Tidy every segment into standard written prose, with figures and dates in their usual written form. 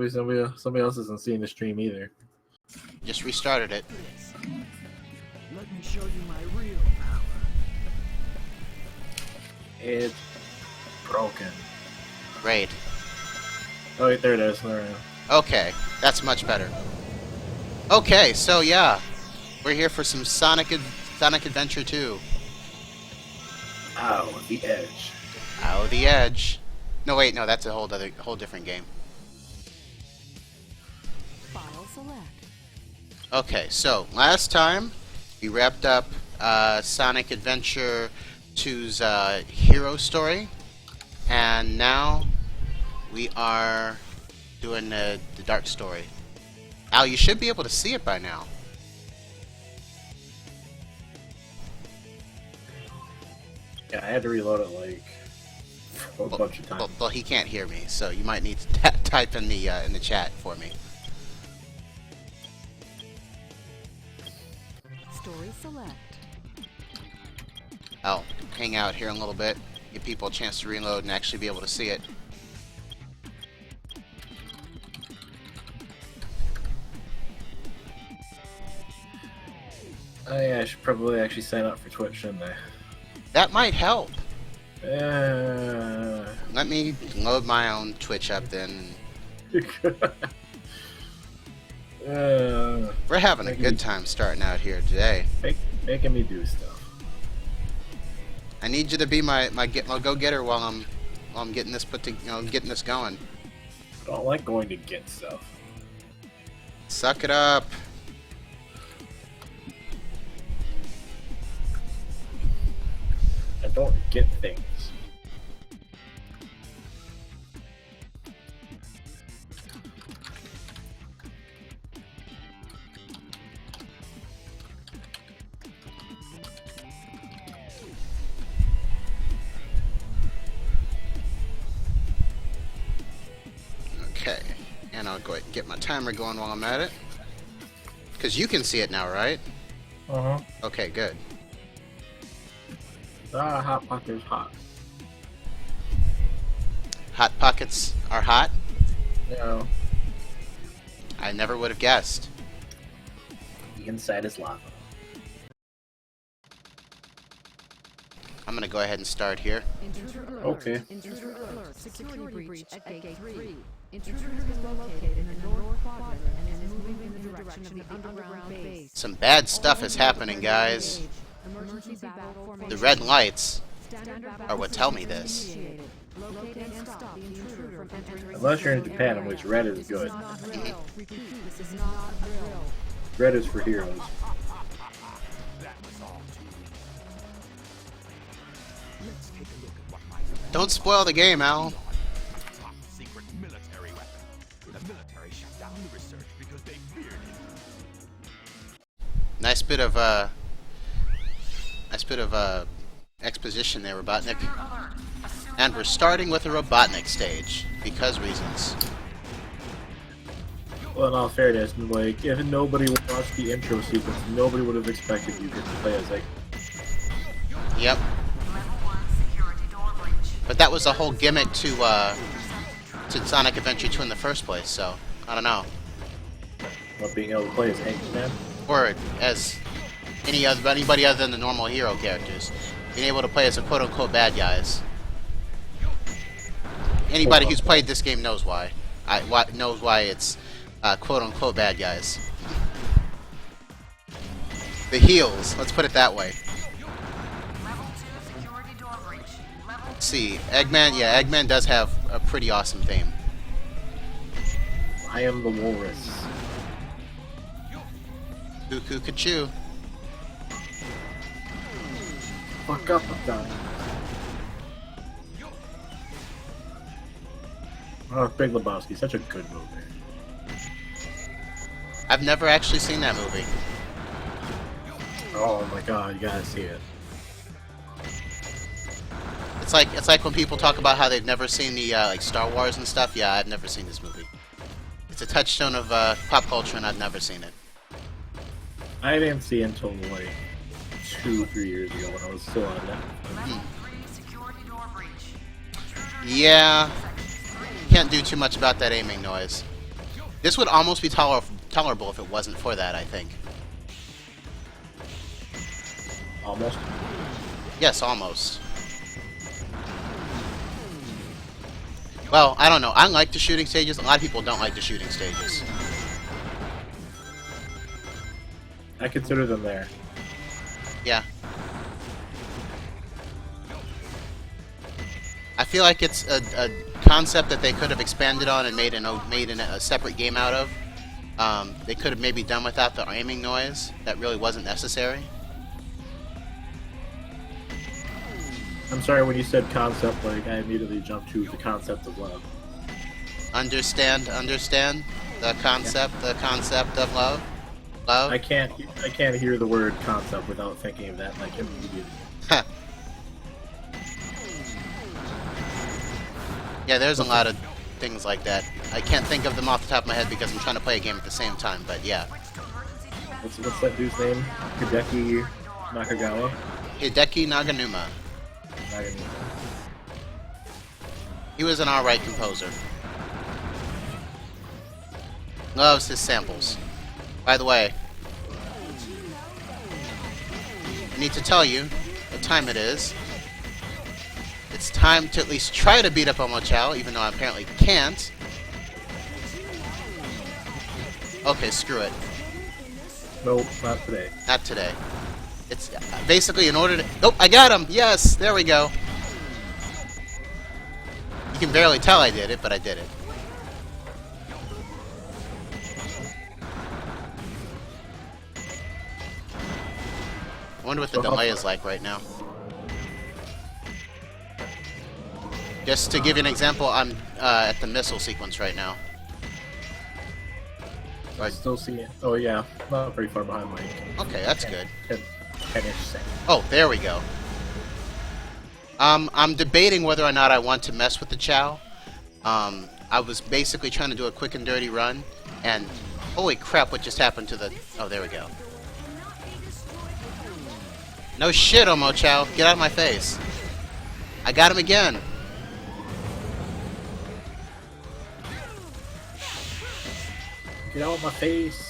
Somebody else isn't seeing the stream either. Just restarted it. Let me show you my real power. It's broken. Raid. Oh, wait, there it is. There it is. Okay, that's much better. Okay, so yeah, we're here for some Sonic Adventure 2. Ow, the edge. Ow, the edge. No, wait, no, that's a whole different game. File select. Okay, so last time we wrapped up Sonic Adventure 2's hero story, and now we are doing the dark story. Al, you should be able to see it by now. Yeah, I had to reload it like a bunch of times. Well, he can't hear me, so you might need to type in the chat for me. Story select. I'll hang out here a little bit, give people a chance to reload and actually be able to see it. Oh yeah, I should probably actually sign up for Twitch, shouldn't I? That might help. Uh... Let me load my own Twitch up then. We're having a good time starting out here today. Making me do stuff. I need you to be my go-getter while I'm getting this getting this going. I don't like going to get stuff. Suck it up. I don't get things. Okay, and I'll go ahead and get my timer going while I'm at it. Because you can see it now, right? Uh-huh. Okay, good. Ah, Hot Potter's hot. Hot Pockets are hot? No. I never would have guessed. The inside is lava. I'm gonna go ahead and start here. Okay. Intruder alert. Security breach at gate 3. Intruder has been located in the north quadrant and is moving in the direction of the underground base. Some bad stuff is happening, guys. Emergency battle formation. The red lights Standard are what tell me this. Locate and stop the intruder from entering. Unless you're in Japan, in which red is good. Repeat, this is not a drill. Red is for heroes. Don't spoil the game, Al. Secret military weapon. The military shut down the research because they feared it. Nice bit of exposition there, Robotnik. And we're starting with a Robotnik stage because reasons. Well, in all fairness, like, if nobody watched the intro sequence, nobody would have expected you to play as like. Yep. But that was the whole gimmick to Sonic Adventure 2 in the first place, so I don't know. Not being able to play as Eggman. Or as anybody other than the normal hero characters. Being able to play as a quote-unquote bad guys. Anybody who's played this game knows why. Knows why it's quote-unquote bad guys. The heels, let's put it that way. Let's see, Eggman, yeah, Eggman does have a pretty awesome theme. I am the walrus. Cuckoo Kachu. Fuck up, I'm dying. Oh, Big Lebowski, such a good movie. I've never actually seen that movie. Oh my god, you gotta see it. It's like when people talk about how they've never seen the like Star Wars and stuff. Yeah, I've never seen this movie. It's a touchstone of pop culture, and I've never seen it. I didn't see it until like 2-3 years ago when I was still on that. Yeah, can't do too much about that aiming noise. This would almost be tolerable if it wasn't for that, I think. Almost. Yes, almost. Well, I don't know. I like the shooting stages. A lot of people don't like the shooting stages. I consider them there. Yeah. I feel like it's a concept that they could have expanded on and made a separate game out of. They could have maybe done without the aiming noise. That really wasn't necessary. I'm sorry, when you said concept, like, I immediately jumped to the concept of love. Understand the concept of love. Love. I can't hear the word concept without thinking of that, like, immediately. Yeah, there's a lot of things like that. I can't think of them off the top of my head because I'm trying to play a game at the same time, but yeah. What's that dude's name? Hideki Nakagawa? Hideki Naganuma. He was an alright composer. Loves his samples. By the way, I need to tell you what time it is. It's time to at least try to beat up Omo Chow, even though I apparently can't. Okay, screw it. Nope, not today. Not today. It's basically in order to... Nope, I got him! Yes! There we go. You can barely tell I did it, but I did it. I wonder what the delay is like right now. Just to give you an example, I'm at the missile sequence right now. I still see it. Oh yeah, not very far behind Mike. Okay, that's good. 10-ish seconds. Oh, there we go. I'm debating whether or not I want to mess with the Chow. I was basically trying to do a quick and dirty run, and holy crap, what just happened to the... Oh, there we go. No shit, Omo Chow. Get out of my face. I got him again. Get out of my face.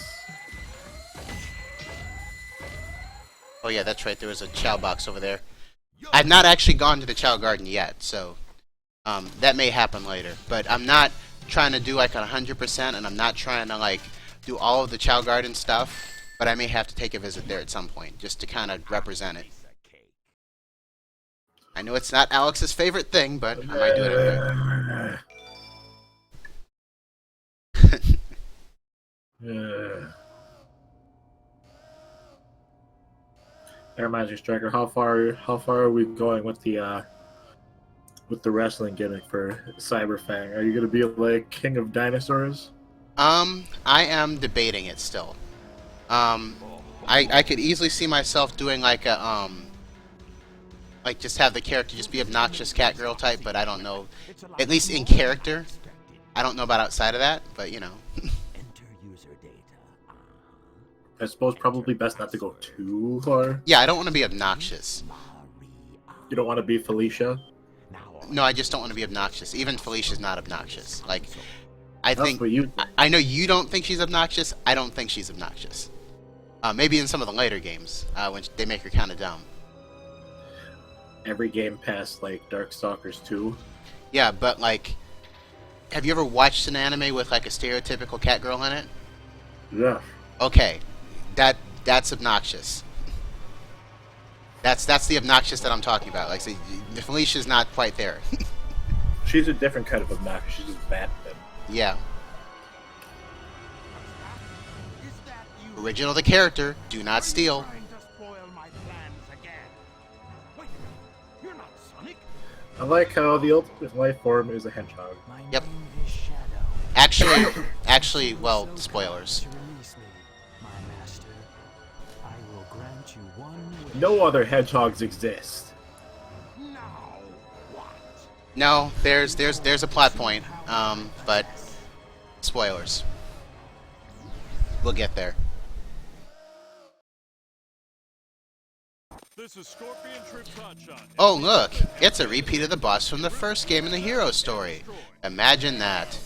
Oh yeah, that's right. There was a Chow box over there. I've not actually gone to the Chow Garden yet, so that may happen later. But I'm not trying to do like 100%, and I'm not trying to like do all of the Chow Garden stuff. But I may have to take a visit there at some point, just to kind of represent it. I know it's not Alex's favorite thing, but I might do it anyway. That reminds me, Striker. How far are we going with the wrestling gimmick for Cyberfang? Are you gonna be like King of Dinosaurs? I am debating it still. I could easily see myself doing like a like just have the character just be obnoxious cat girl type, but I don't know. At least in character, I don't know about outside of that, but you know. I suppose probably best not to go too far. Yeah, I don't want to be obnoxious. You don't want to be Felicia? No, I just don't want to be obnoxious. Even Felicia's not obnoxious. Like, I That's think... what you think. I know you don't think she's obnoxious. I don't think she's obnoxious. Maybe in some of the later games, when they make her kind of dumb. Every game past, like, Darkstalkers 2. Yeah, but, like... Have you ever watched an anime with, like, a stereotypical cat girl in it? Yeah. Okay. That's obnoxious. That's the obnoxious that I'm talking about. Like, see, Felicia's not quite there. She's a different kind of obnoxious. She's just bad at them. Yeah. Original the character. Do not steal. I like how the ultimate life form is a hedgehog. Yep. Actually, well, spoilers. No other hedgehogs exist. No, there's a plot point, but spoilers. We'll get there. This is Scorpion Troops Hotshot. Oh look, it's a repeat of the boss from the first game in the hero story. Imagine that.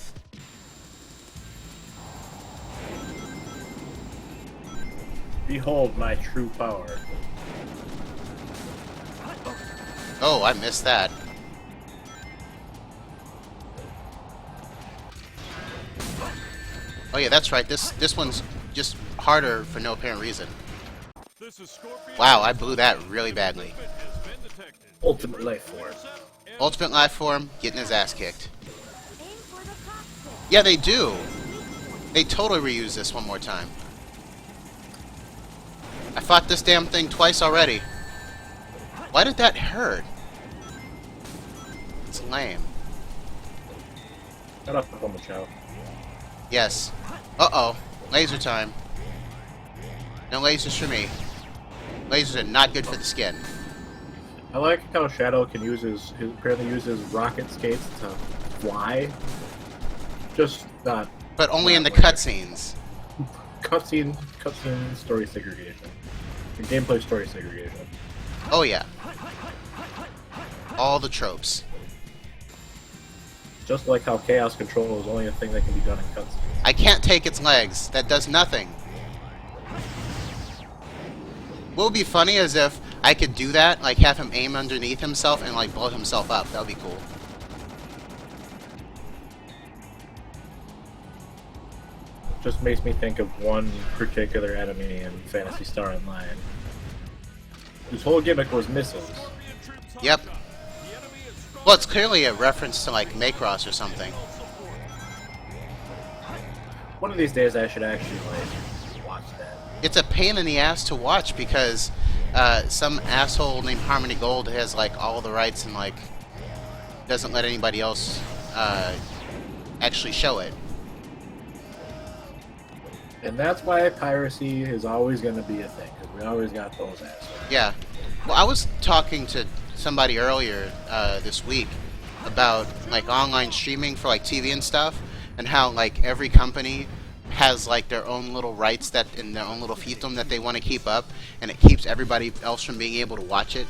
Behold my true power. Oh, I missed that. Oh yeah, that's right. This one's just harder for no apparent reason. This is Scorpion. Wow, I blew that really badly. Has been detected. Ultimate life form. Ultimate life form, getting his ass kicked. Yeah, they do. They totally reuse this one more time. I fought this damn thing twice already. Why did that hurt? It's lame. Shut up, on the show. Yes. Uh-oh. Laser time. No lasers for me. Lasers are not good for the skin. I like how Shadow can use his apparently uses rocket skates to fly. Just not But only in the that way. cutscenes. Cutscene story segregation. The gameplay story segregation. Oh yeah. All the tropes. Just like how chaos control is only a thing that can be done in cutscenes. I can't take its legs. That does nothing. What would be funny is if I could do that, like have him aim underneath himself and like blow himself up. That would be cool. Just makes me think of one particular enemy in Phantasy Star Online. Whose whole gimmick was missiles. Yep. Well, it's clearly a reference to like Macross or something. One of these days I should actually like watch that. It's a pain in the ass to watch because some asshole named Harmony Gold has like all the rights and like doesn't let anybody else actually show it. And that's why piracy is always going to be a thing, because we always got those assholes. Yeah. Well, I was talking to somebody earlier this week about like online streaming for like TV and stuff, and how like every company has like their own little rights that in their own little fiefdom that they want to keep up, and it keeps everybody else from being able to watch it.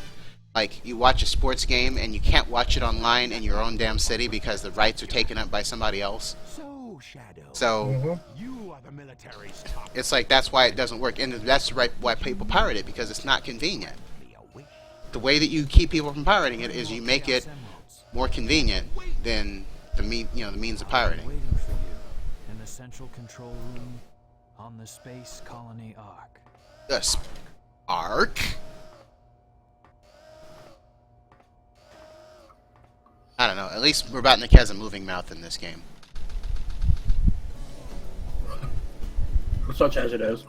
Like you watch a sports game and you can't watch it online in your own damn city because the rights are taken up by somebody else. So, Shadow, So you are the military's top. it's like that's why it doesn't work, and that's right why people pirate it, because it's not convenient. The way that you keep people from pirating it is you make it more convenient than the means of pirating. Waiting for you in the central control room on the Space Colony Ark. The Ark? I don't know. At least Robotnik has a moving mouth in this game. Such as it is.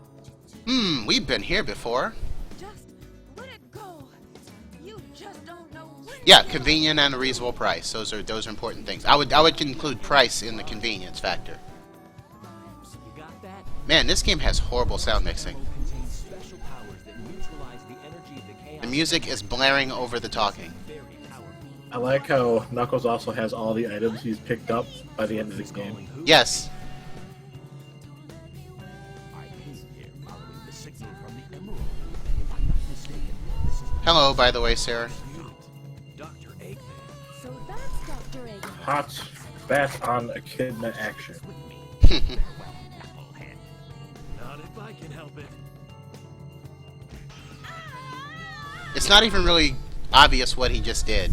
We've been here before. Just let it go. You just don't know when. Yeah, convenient and a reasonable price. Those are important things. I would include price in the convenience factor. You got that? Man, this game has horrible sound mixing. Contains special powers that neutralize the energy of the chaos. The music is blaring over the talking. Very powerful. I like how Knuckles also has all the items he's picked up by the end of the game. Yes. I came here following the signal from the Emerald. If I'm not mistaken, this is Hello, by the way, Sarah. Dr. Eggman. So that's Dr. Eggman. Hot bat on Echidna action. Knucklehead. Not if I can help it. It's not even really obvious what he just did.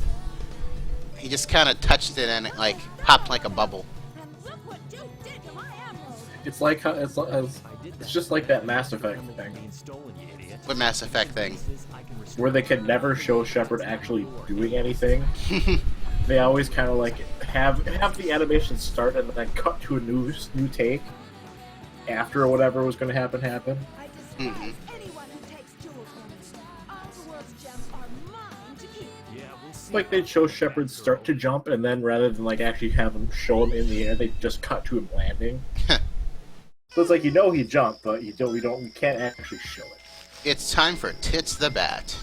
He just kind of touched it and it like popped like a bubble. And look what you did to my emerald. It's like how it's just like that Mass Effect thing, Being stolen, you idiot. What Mass Effect thing? I can restore where they could never show Shepard actually doing anything. They always kind of like have the animation start and then cut to a new take after whatever was going to happen. I despise anyone who takes jewels from me. All the world's gems are mine to keep. Yeah, we'll see. It's like they'd show Shepard start to jump, and then rather than like actually have him show him in the air, they just cut to him landing. So it's like he jumped, but you can't actually show it. It's time for Tits the Bat.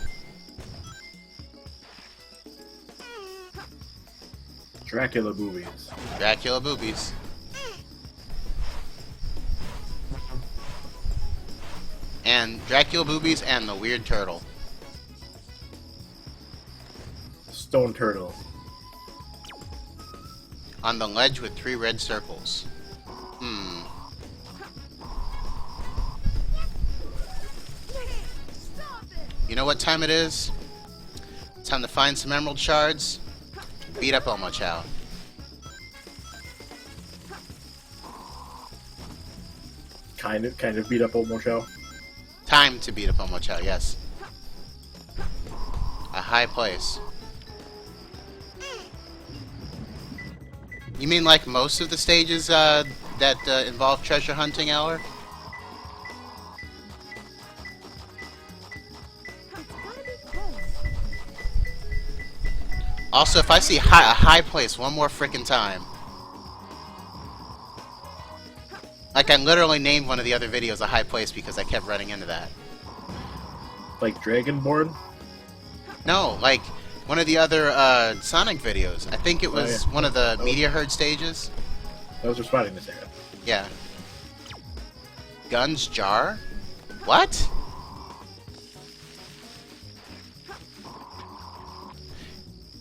Dracula movies. Dracula boobies. And Dracula boobies and the weird turtle. Stone Turtle. On the ledge with 3 red circles. know what time it is? It's time to find some emerald shards. Beat up Omo Chow. Kind of beat up Omo Chow. Time to beat up Omo Chow, yes. A high place. You mean like most of the stages that involve treasure hunting, Eller? Also, if I see a high place one more frickin' time... Like, I literally named one of the other videos a high place because I kept running into that. Like Dragonborn? No, like, one of the other Sonic videos. I think it was one of the Meteor Herd stages. I was responding to Sarah. Yeah. Guns jar? What?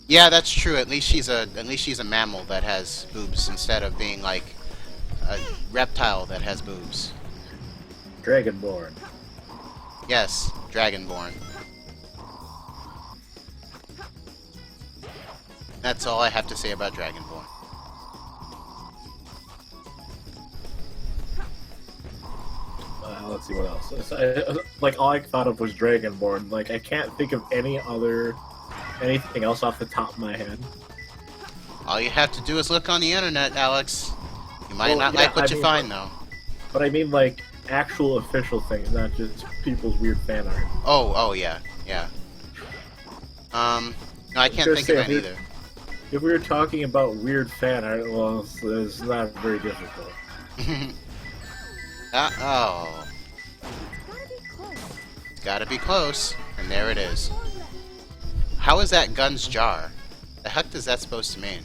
Yeah, that's true. At least she's a mammal that has boobs instead of being like a reptile that has boobs. Dragonborn. Yes, Dragonborn. That's all I have to say about Dragonborn. Let's see what else. Like all I thought of was Dragonborn. Like I can't think of anything else off the top of my head. All you have to do is look on the internet, Alex. You might not like what you find, though. But I mean, like, actual official things, not just people's weird fan art. Oh, yeah. No, I can't think of any either. If we were talking about weird fan art, well, it's not very difficult. Oh. It's gotta be close. And there it is. How is that gun's jar? The heck is that supposed to mean?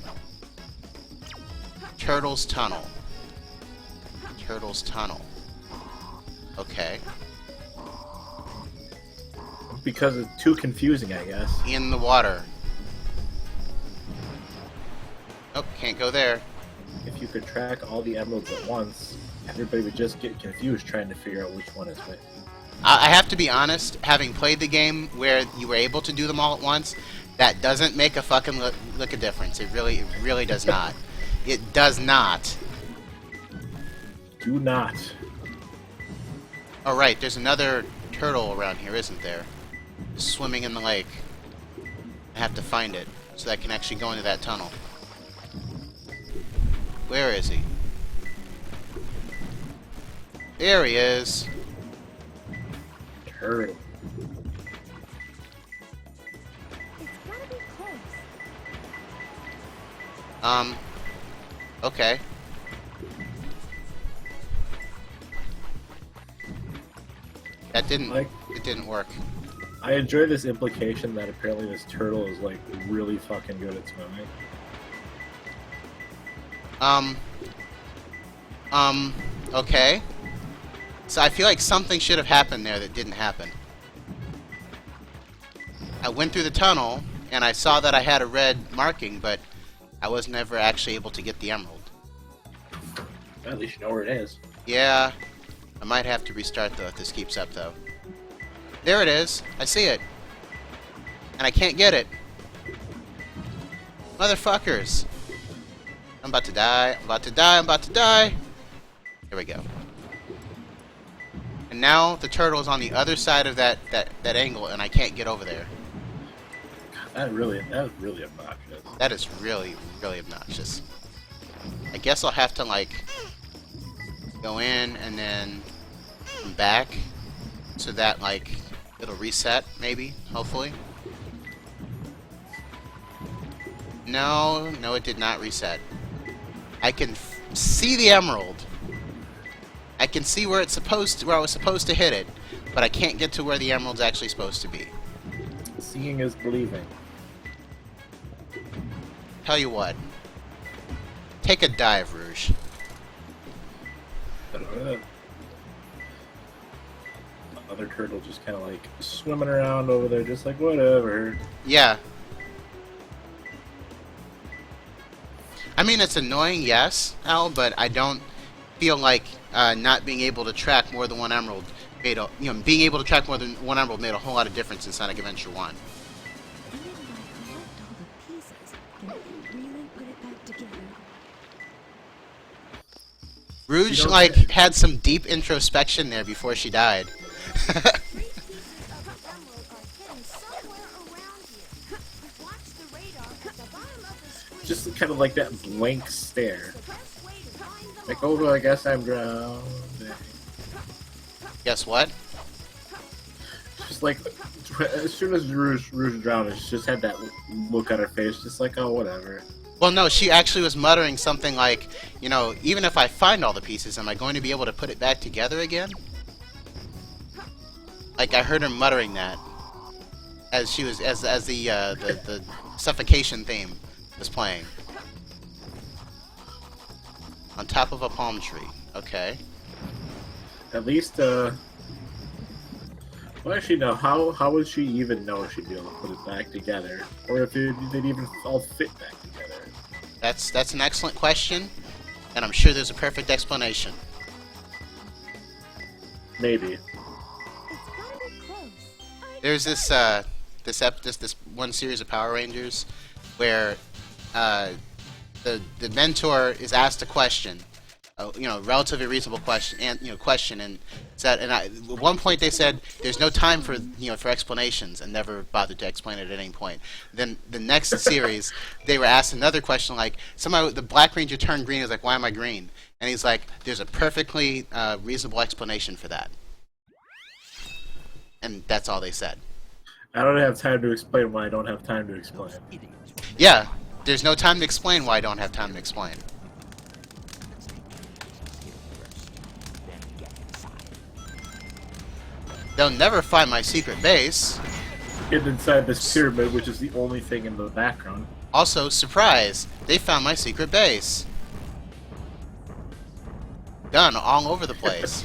Turtle's Tunnel. Turtle's Tunnel. Okay. Because it's too confusing, I guess. In the water. Oh, can't go there. If you could track all the emeralds at once, everybody would just get confused trying to figure out which one is which. I have to be honest, having played the game where you were able to do them all at once, that doesn't make a fucking look a difference. It really does not. It does not. Do not. Oh right, there's another turtle around here, isn't there? Swimming in the lake. I have to find it so that I can actually go into that tunnel. Where is he? There he is. Turtle. Okay. That didn't... Like, it didn't work. I enjoy this implication that apparently this turtle is, like, really fucking good at swimming. Okay. So I feel like something should have happened there that didn't happen. I went through the tunnel, and I saw that I had a red marking, but I was never actually able to get the emerald. At least you know where it is. Yeah. I might have to restart, though, if this keeps up, though. There it is. I see it. And I can't get it. Motherfuckers. I'm about to die. I'm about to die. I'm about to die. Here we go. And now the turtle is on the other side of that angle, and I can't get over there. That was really obnoxious. That is really obnoxious. I guess I'll have to, like, go in and then come back so that, like, it'll reset, maybe, hopefully. No, it did not reset. I can see the emerald. I can see where I was supposed to hit it, but I can't get to where the emerald's actually supposed to be. Seeing is believing. Tell you what. Take a dive, Rouge. The other turtle just kind of like swimming around over there, just like whatever. Yeah. I mean, it's annoying, yes, Al, but I don't feel like not being able to track more than one emerald made a, being able to track more than one emerald made a whole lot of difference in Sonic Adventure 1. And if I collect all the pieces, can I really put it back together? Rouge, You don't like, say. had some deep introspection there before she died. 3 pieces of an emerald are hidden somewhere around here. Watch the radar at the bottom of the screen. Just kind of like that blank stare. The best way to find them Like, all. oh, I guess I'm drowned. Guess what? Just like, as soon as Rouge drowned, she just had that look on her face, just like, oh, whatever. Well, no, she actually was muttering something like, even if I find all the pieces, am I going to be able to put it back together again? Like, I heard her muttering that as she was, as the suffocation theme was playing. On top of a palm tree. Okay. At least, well, actually, no. How would she even know she'd be able to put it back together, or if they'd even all fit back together? That's an excellent question, and I'm sure there's a perfect explanation. Maybe. It's gotta be close. There's this one series of Power Rangers where the mentor is asked a question, relatively reasonable question, and said, at one point they said there's no time for for explanations, and never bothered to explain it at any point. Then the next series they were asked another question like, somehow the Black Ranger turned green. He was like, why am I green? And he's like, there's a perfectly reasonable explanation for that. And that's all they said. I don't have time to explain why I don't have time to explain. Yeah, there's no time to explain why I don't have time to explain. They'll never find my secret base. Get inside this pyramid, which is the only thing in the background. Also, surprise, they found my secret base. Done all over the place.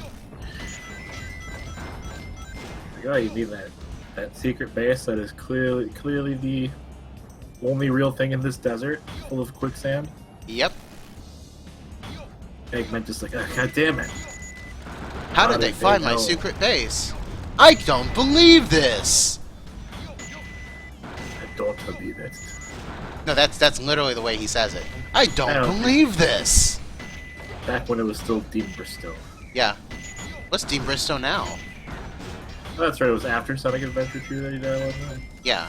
Like, oh, you mean that secret base that is clearly the only real thing in this desert, full of quicksand? Yep. Eggman just like, oh, god damn it. How did they find my secret base? I don't believe this! I don't believe it. No, that's literally the way he says it. I I don't don't believe this! Back when it was still Dean Bristow. Yeah. What's Dean Bristow now? Oh, that's right, it was after Sonic Adventure 2 that he died, wasn't it? Yeah.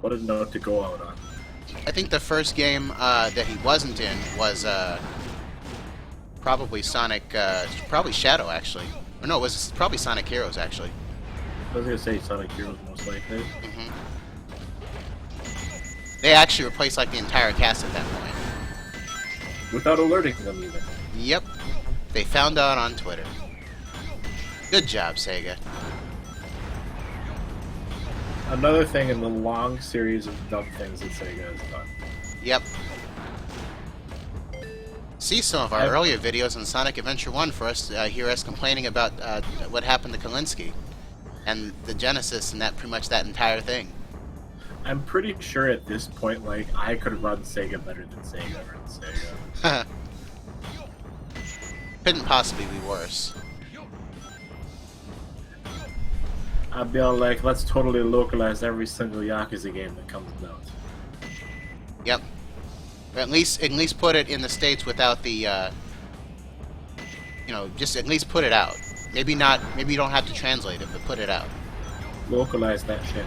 What a note to go out on. I think the first game that he wasn't in was probably Sonic, probably Shadow actually. Or no, it was probably Sonic Heroes actually. I was gonna say Sonic Heroes most likely. hmm They actually replaced like the entire cast at that point. Without alerting them even. Yep. They found out on Twitter. Good job, Sega. Another thing in the long series of dumb things that Sega has done. Yep. See some of our earlier videos on Sonic Adventure 1 for us to hear us complaining about what happened to Kalinsky and the Genesis and that pretty much that entire thing. I'm pretty sure at this point, like, I could run Sega better than Sega runs Sega. Couldn't possibly be worse. I'd be all like, let's totally localize every single Yakuza game that comes out. Yep. Or at least put it in the States without the just at least put it out. Maybe not, maybe you don't have to translate it, but put it out. Localize that shit.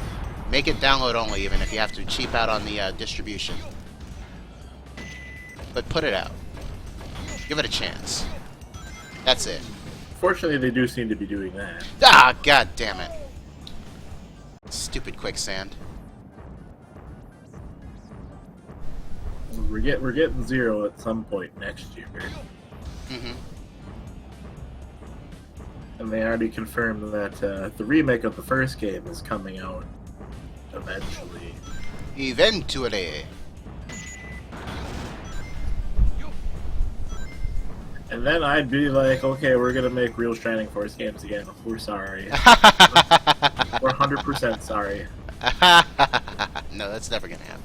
Make it download only, even if you have to cheap out on the distribution. But put it out. Give it a chance. That's it. Fortunately, they do seem to be doing that. Ah, god damn it. Stupid quicksand. We're getting Zero at some point next year. Mm-hmm. And they already confirmed that the remake of the first game is coming out eventually. Eventually. And then I'd be like, okay, we're gonna make real Shining Force games again. We're sorry. We're 100% sorry. No, that's never gonna happen.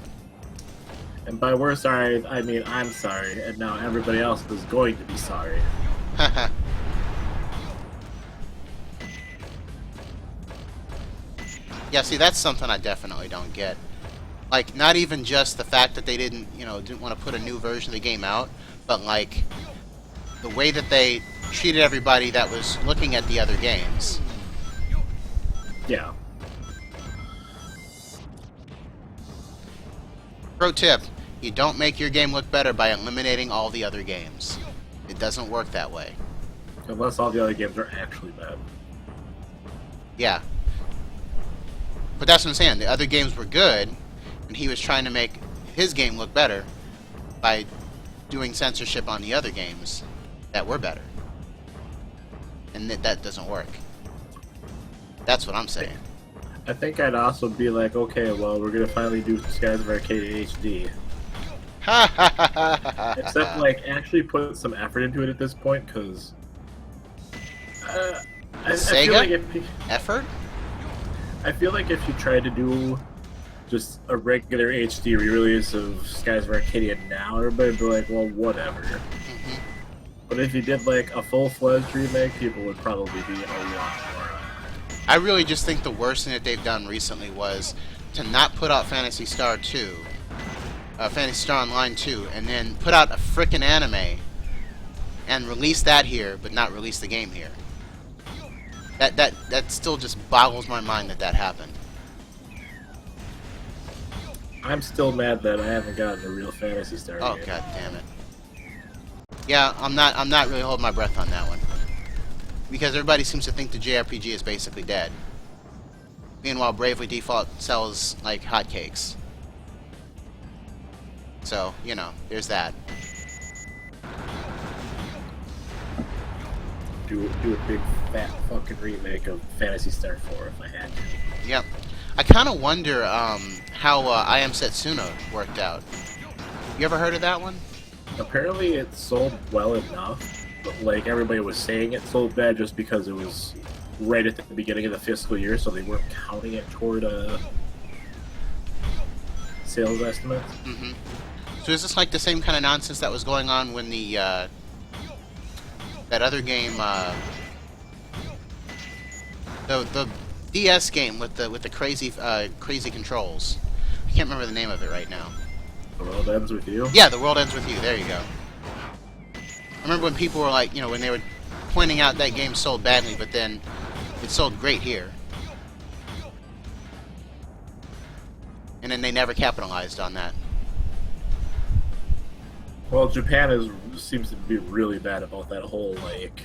And by we're sorry, I mean I'm sorry, and now everybody else is going to be sorry. Yeah, see, that's something I definitely don't get. Like, not even just the fact that they didn't want to put a new version of the game out, but like the way that they treated everybody that was looking at the other games. Yeah. Pro tip, you don't make your game look better by eliminating all the other games. It doesn't work that way. Unless all the other games are actually bad. Yeah. But that's what I'm saying. The other games were good, and he was trying to make his game look better by doing censorship on the other games that were better. And that doesn't work. That's what I'm saying. I think I'd also be like, okay, well, we're gonna finally do Skies of Arcadia HD. Except, like, actually put some effort into it at this point, because I feel like Effort? I feel like if you tried to do just a regular HD re-release of Skies of Arcadia now, everybody would be like, well, whatever. Mm-hmm. But if you did, like, a full-fledged remake, people would probably be a lot more. I really just think the worst thing that they've done recently was to not put out Phantasy Star 2, Phantasy Star Online 2, and then put out a frickin' anime and release that here, but not release the game here. That still just boggles my mind that happened. I'm still mad that I haven't gotten a real Phantasy Star Oh game. god damn it. Yeah, I'm not really holding my breath on that one. Because everybody seems to think the JRPG is basically dead. Meanwhile, Bravely Default sells like hotcakes. So, there's that. Do a big fat fucking remake of Phantasy Star 4 if I had to. Yep. I kind of wonder how I Am Setsuna worked out. You ever heard of that one? Apparently it sold well enough, but like everybody was saying it sold bad just because it was right at the beginning of the fiscal year, so they weren't counting it toward sales estimates. Mm-hmm. So is this like the same kind of nonsense that was going on when the that other game, the DS game with the crazy controls? I can't remember the name of it right now. The World Ends With You? Yeah, The World Ends With You. There you go. I remember when people were like, when they were pointing out that game sold badly, but then it sold great here. And then they never capitalized on that. Well, Japan seems to be really bad about that whole, like,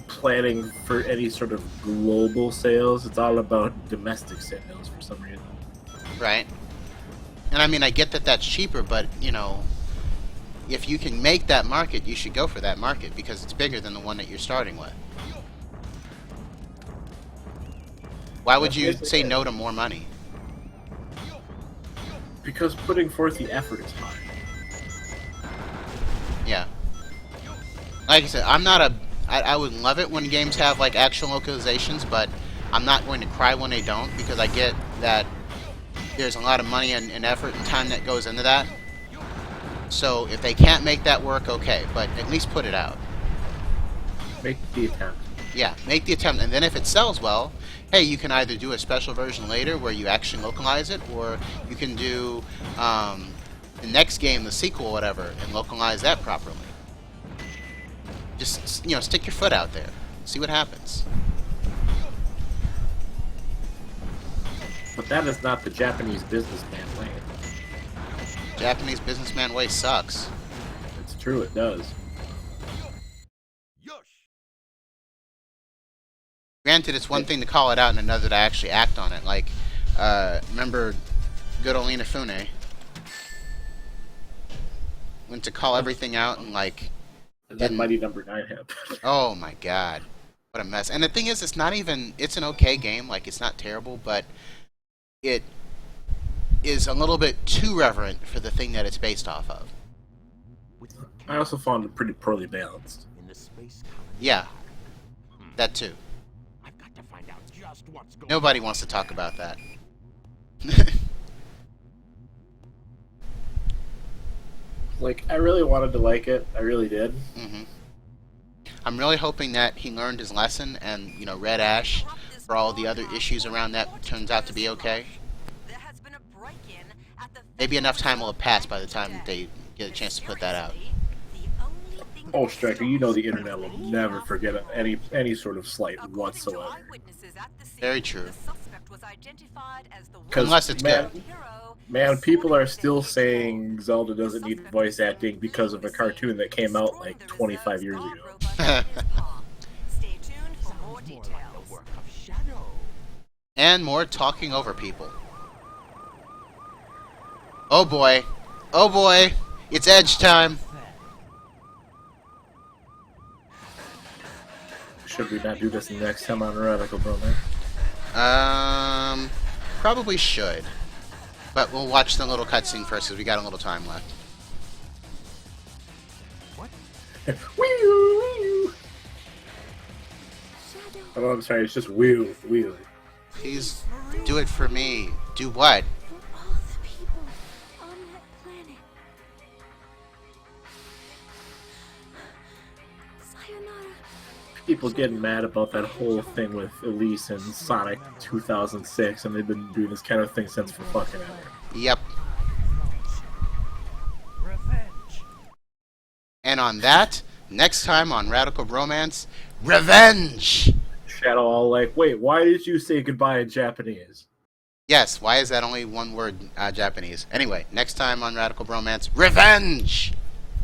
planning for any sort of global sales. It's all about domestic sales for some reason. Right. And I mean, I get that that's cheaper, but, if you can make that market, you should go for that market because it's bigger than the one that you're starting with. Why would you say no to more money? Because putting forth the effort is hard. Yeah. Like I said, I would love it when games have, like, actual localizations, but I'm not going to cry when they don't because I get that there's a lot of money and effort and time that goes into that. So if they can't make that work, okay, but at least put it out. Make the attempt. Yeah, make the attempt, and then if it sells well, hey, you can either do a special version later where you actually localize it, or you can do the next game, the sequel, whatever, and localize that properly. Just, stick your foot out there. See what happens. But that is not the Japanese businessman way. Japanese businessman way sucks. It's true, it does. Yosh! Granted, it's one thing to call it out and another to actually act on it. Like, remember good old Inafune? Went to call everything out and, like... And then Mighty Number 9 happened. Oh my god. What a mess. And the thing is, it's not even... It's an okay game. Like, it's not terrible, but it is a little bit too reverent for the thing that it's based off of. I also found it pretty poorly balanced. In the space colony. Yeah. That too. I've got to find out just what's going Nobody wants to talk about that. Like, I really wanted to like it. I really did. Hmm. I'm really hoping that he learned his lesson, and Red Ash, for all the other issues around that, turns out to be okay. Maybe enough time will have passed by the time they get a chance to put that out. Oh, Striker, you know the internet will never forget any sort of slight whatsoever. Very true. Because Unless it's good. Man, people are still saying Zelda doesn't need voice acting because of a cartoon that came out like 25 years ago. And more talking over people. Oh boy. Oh boy. It's Edge time. Should we not do this next time on Radical Bromance? Probably should. But we'll watch the little cutscene first because we got a little time left. Wee-oo. Oh, I'm sorry, it's just wheel. Please do it for me. Do what? For all the people on that planet. Sayonara. People getting mad about that whole thing with Elise and Sonic 2006, and they've been doing this kind of thing since for fucking ever. Yep. Revenge. And on that, next time on Radical Bromance, revenge! Shadow all like, wait, why did you say goodbye in Japanese? Yes, why is that only one word Japanese? Anyway, next time on Radical Bromance, revenge!